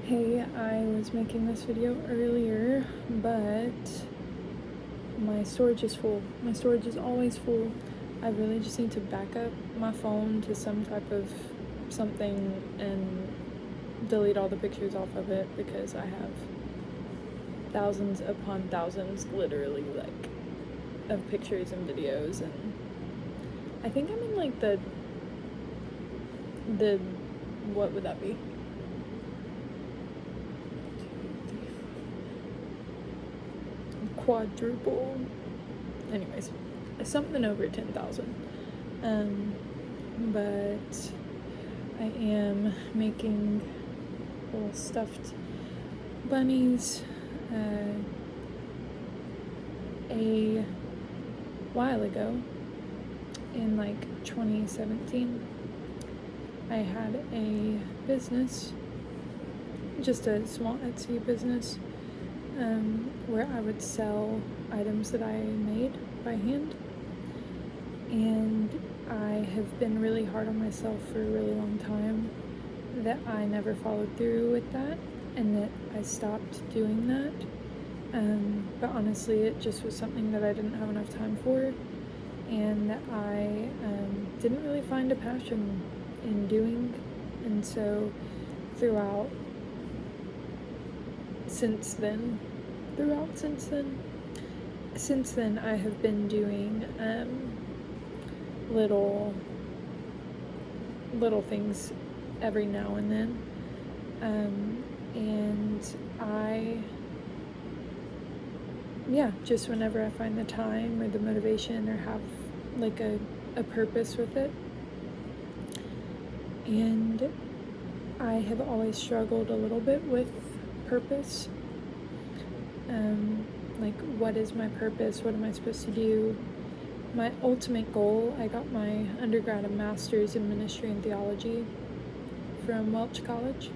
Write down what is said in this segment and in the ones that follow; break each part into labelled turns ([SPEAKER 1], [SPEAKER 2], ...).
[SPEAKER 1] Hey, I was making this video earlier, but my storage is full. My storage is always full. I really just need to back up my phone to some type of something and delete all the pictures off of it because I have thousands upon thousands, literally, like, of pictures and videos, and I think I'm in like the what would that be? Quadruple, anyways, something over 10,000. But I am making little stuffed bunnies. A while ago, in like 2017, I had a business, just a small Etsy business, where I would sell items that I made by hand. And I have been really hard on myself for a really long time that I never followed through with that and that I stopped doing that. But honestly, it just was something that I didn't have enough time for, and that I didn't really find a passion in doing. And so since then, I have been doing little things every now and then, and just whenever I find the time or the motivation or have like a purpose with it. And I have always struggled a little bit with purpose. Like, what is my purpose? What am I supposed to do? My ultimate goal, I got my undergrad and master's in ministry and theology from Welch College,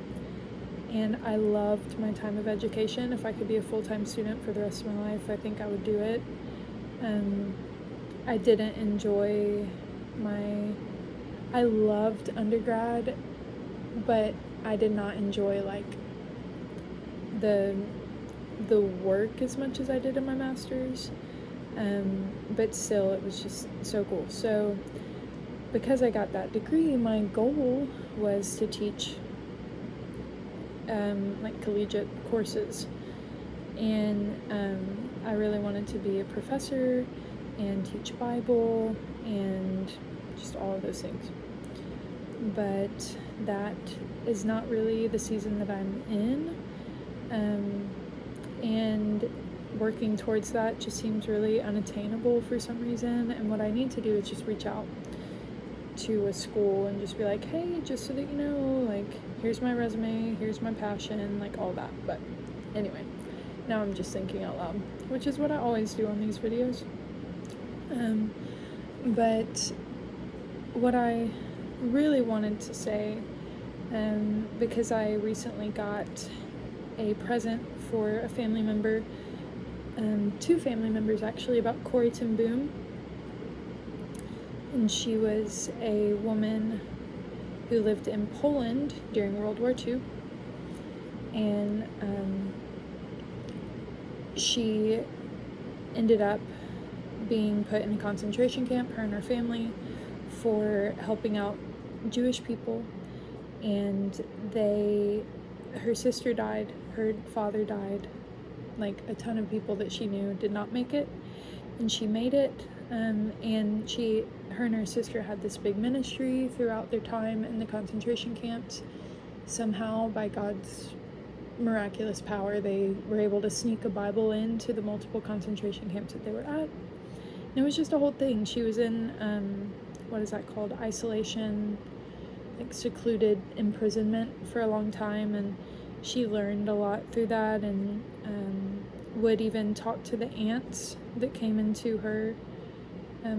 [SPEAKER 1] and I loved my time of education. If I could be a full-time student for the rest of my life, I think I would do it. I didn't enjoy I loved undergrad, but I did not enjoy like the work as much as I did in my master's. But still, it was just so cool. So because I got that degree, my goal was to teach like collegiate courses, and I really wanted to be a professor and teach Bible and just all of those things. But that is not really the season that I'm in, and working towards that just seems really unattainable for some reason. And what I need to do is just reach out to a school and just be like, hey, just so that you know, like, here's my resume, here's my passion, like all that. But anyway, now I'm just thinking out loud, which is what I always do on these videos. But what I really wanted to say, because I recently got a present for a family member, two family members actually, about Corrie Boom. And she was a woman who lived in Poland during World War II. And she ended up being put in a concentration camp, her and her family, for helping out Jewish people. And her sister died, her father died, like a ton of people that she knew did not make it, and she made it. And her and her sister had this big ministry throughout their time in the concentration camps. Somehow, by God's miraculous power, they were able to sneak a Bible into the multiple concentration camps that they were at. And it was just a whole thing. She was in, what is that called? Isolation, like secluded imprisonment for a long time, and she learned a lot through that, and would even talk to the aunts that came into her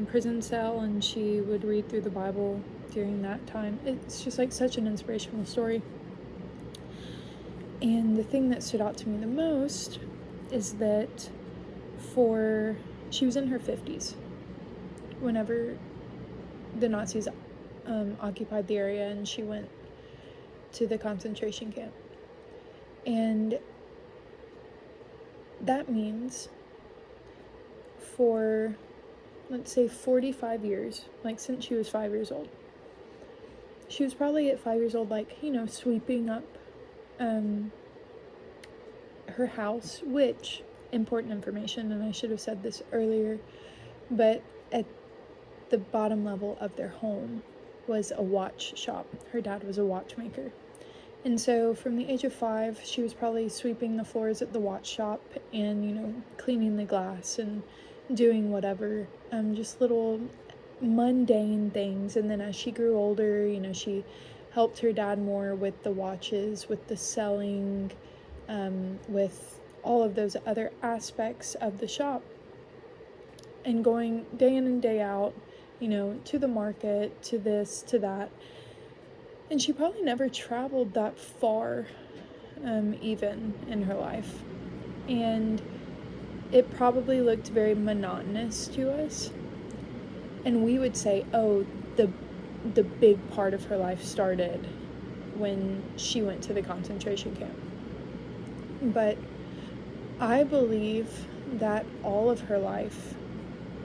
[SPEAKER 1] prison cell, and she would read through the Bible during that time. It's just like such an inspirational story. And the thing that stood out to me the most is that she was in her 50s whenever the Nazis occupied the area and she went to the concentration camp. And that means for, let's say, 45 years, like since she was 5 years old, she was probably at 5 years old, like, sweeping up her house, which, important information, and I should have said this earlier, but at the bottom level of their home was a watch shop. Her dad was a watchmaker. And so from the age of 5, she was probably sweeping the floors at the watch shop and, cleaning the glass and doing whatever, just little mundane things. And then as she grew older, she helped her dad more with the watches, with the selling, with all of those other aspects of the shop, and going day in and day out, to the market, to this, to that. And she probably never traveled that far, even in her life. And it probably looked very monotonous to us. And we would say, oh, the big part of her life started when she went to the concentration camp. But I believe that all of her life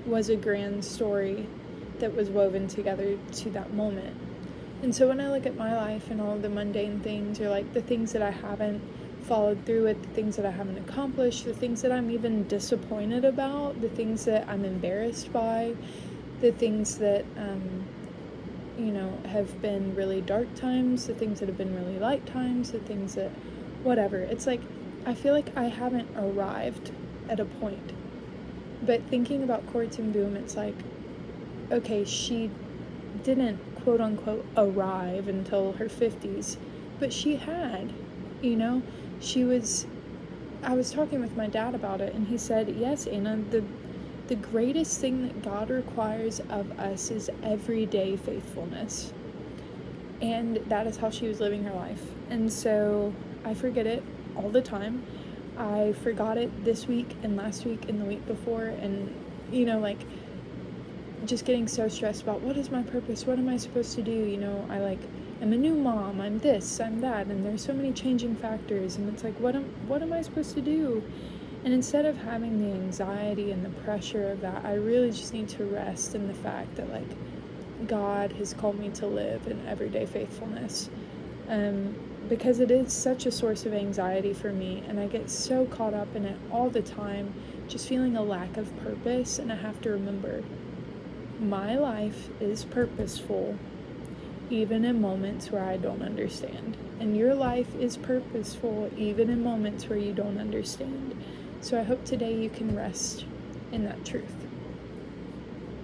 [SPEAKER 1] was a grand story that was woven together to that moment. And so when I look at my life and all of the mundane things, or like the things that I haven't followed through with, the things that I haven't accomplished, the things that I'm even disappointed about, the things that I'm embarrassed by, the things that have been really dark times, the things that have been really light times, the things that whatever, it's like I feel like I haven't arrived at a point. But thinking about Corrie ten Boom, it's like, okay, she didn't quote unquote arrive until her 50s, but she had, I was talking with my dad about it, and he said, yes, Anna, the greatest thing that God requires of us is everyday faithfulness. And that is how she was living her life. And so I forget it all the time. I forgot it this week and last week and the week before, and just getting so stressed about what is my purpose, what am I supposed to do, I'm a new mom, I'm this, I'm that, and there's so many changing factors, and it's like, what am I supposed to do? And instead of having the anxiety and the pressure of that, I really just need to rest in the fact that God has called me to live in everyday faithfulness, because it is such a source of anxiety for me, and I get so caught up in it all the time, just feeling a lack of purpose. And I have to remember, my life is purposeful, even in moments where I don't understand. And your life is purposeful, even in moments where you don't understand. So I hope today you can rest in that truth.